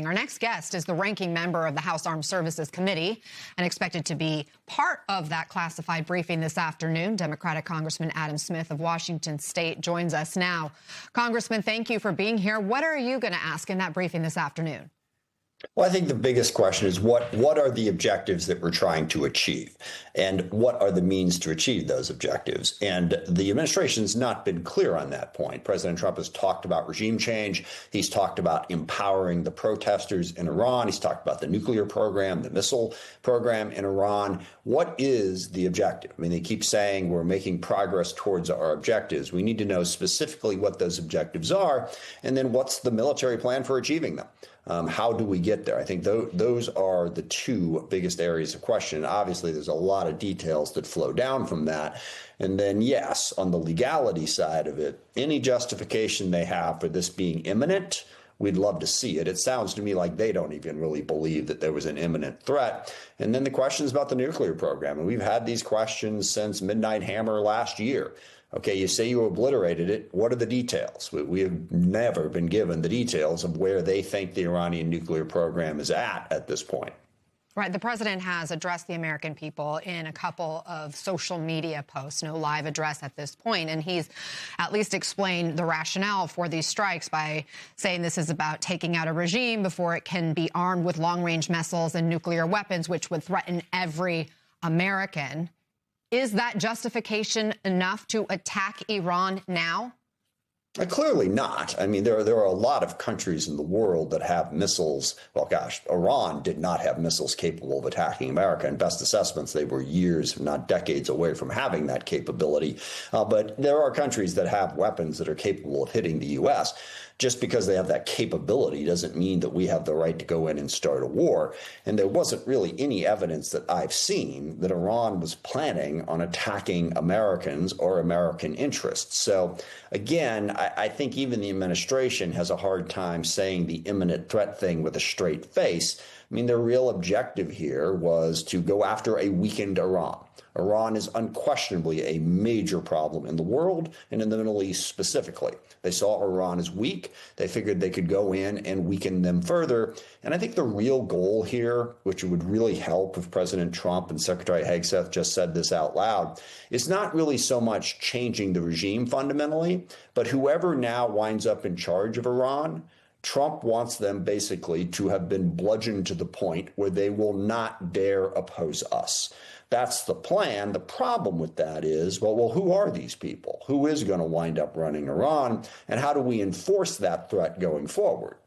Our next guest is the ranking member of the House Armed Services Committee and expected to be part of that classified briefing this afternoon. Democratic Congressman Adam Smith of Washington State joins us now. Congressman, thank you for being here. What are you going to ask in that briefing this afternoon? Well, I think the biggest question is what are the objectives that we're trying to achieve, and what are the means to achieve those objectives? And the administration's not been clear on that point. President Trump has talked about regime change. He's talked about empowering the protesters in Iran. He's talked about the nuclear program, the missile program in Iran. What is the objective? I mean, they keep saying we're making progress towards our objectives. We need to know specifically what those objectives are, and then what's the military plan for achieving them? How do we get there? I think those are the two biggest areas of question. Obviously, there's a lot of details that flow down from that. And then, yes, on the legality side of it, any justification they have for this being imminent, we'd love to see it. It sounds to me like they don't even really believe that there was an imminent threat. And then the questions about the nuclear program. And we've had these questions since Midnight Hammer last year. Okay, you say you obliterated it. What are the details? We have never been given the details of where they think the Iranian nuclear program is at this point. Right. The president has addressed the American people in a couple of social media posts, no live address at this point. And he's at least explained the rationale for these strikes by saying this is about taking out a regime before it can be armed with long-range missiles and nuclear weapons, which would threaten every American. Is that justification enough to attack Iran now? Clearly not. I mean, there are a lot of countries in the world that have missiles. Well, gosh, Iran did not have missiles capable of attacking America. In best assessments, they were years, if not decades, away from having that capability. But there are countries that have weapons that are capable of hitting the U.S. Just because they have that capability doesn't mean that we have the right to go in and start a war. And there wasn't really any evidence that I've seen that Iran was planning on attacking Americans or American interests. So again, I think even the administration has a hard time saying the imminent threat thing with a straight face. I mean, their real objective here was to go after a weakened Iran. Iran is unquestionably a major problem in the world and in the Middle East specifically. They saw Iran as weak. They figured they could go in and weaken them further. And I think the real goal here, which would really help if President Trump and Secretary Hegseth just said this out loud, is not really so much changing the regime fundamentally, but whoever now winds up in charge of Iran, Trump wants them basically to have been bludgeoned to the point where they will not dare oppose us. That's the plan. The problem with that is, well, who are these people? Who is going to wind up running Iran? And how do we enforce that threat going forward?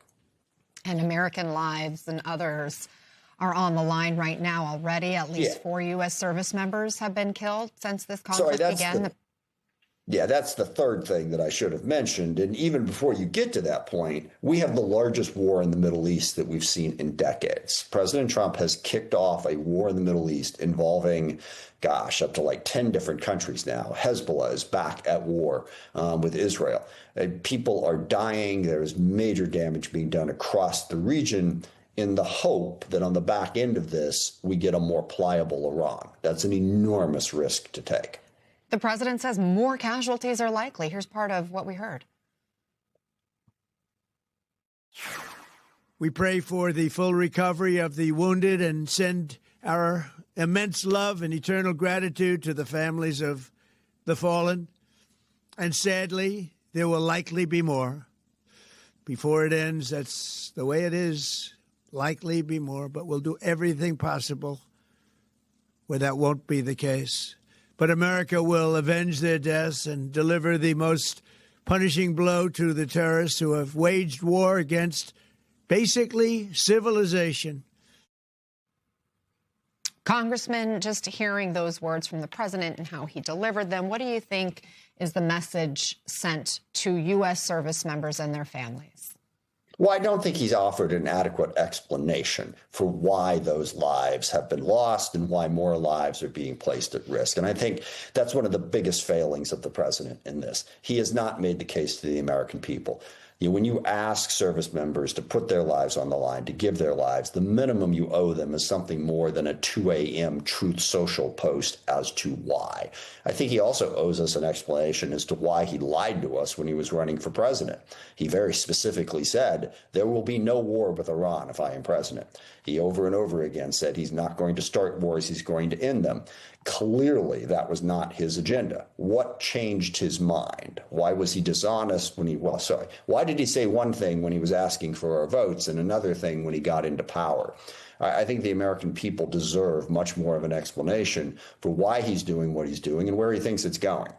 And American lives and others are on the line right now already. At least 4 U.S. service members have been killed since this conflict began. Yeah, that's the third thing that I should have mentioned. And even before you get to that point, we have the largest war in the Middle East that we've seen in decades. President Trump has kicked off a war in the Middle East involving, gosh, up to like 10 different countries now. Hezbollah is back at war with Israel. People are dying. There's major damage being done across the region in the hope that on the back end of this, we get a more pliable Iran. That's an enormous risk to take. The president says more casualties are likely. Here's part of what we heard. We pray for the full recovery of the wounded and send our immense love and eternal gratitude to the families of the fallen. And sadly, there will likely be more. Before it ends, that's the way it is. Likely be more, but we'll do everything possible where that won't be the case. But America will avenge their deaths and deliver the most punishing blow to the terrorists who have waged war against basically civilization. Congressman, just hearing those words from the president and how he delivered them, what do you think is the message sent to U.S. service members and their families? Well, I don't think he's offered an adequate explanation for why those lives have been lost and why more lives are being placed at risk. And I think that's one of the biggest failings of the president in this. He has not made the case to the American people. When you ask service members to put their lives on the line, to give their lives, the minimum you owe them is something more than a 2 a.m. Truth Social post as to why. I think he also owes us an explanation as to why he lied to us when he was running for president. He very specifically said, there will be no war with Iran if I am president. He over and over again said he's not going to start wars, he's going to end them. Clearly, that was not his agenda. What changed his mind? Why was he dishonest when why did he say one thing when he was asking for our votes and another thing when he got into power? I think the American people deserve much more of an explanation for why he's doing what he's doing and where he thinks it's going.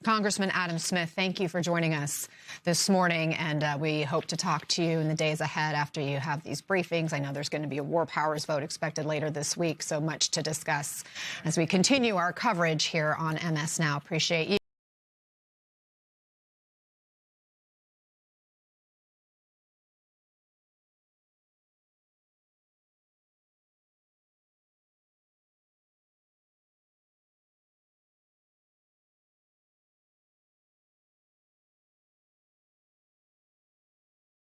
Congressman Adam Smith, thank you for joining us this morning, and we hope to talk to you in the days ahead after you have these briefings. I know there's going to be a war powers vote expected later this week, so much to discuss as we continue our coverage here on MS Now. Appreciate you.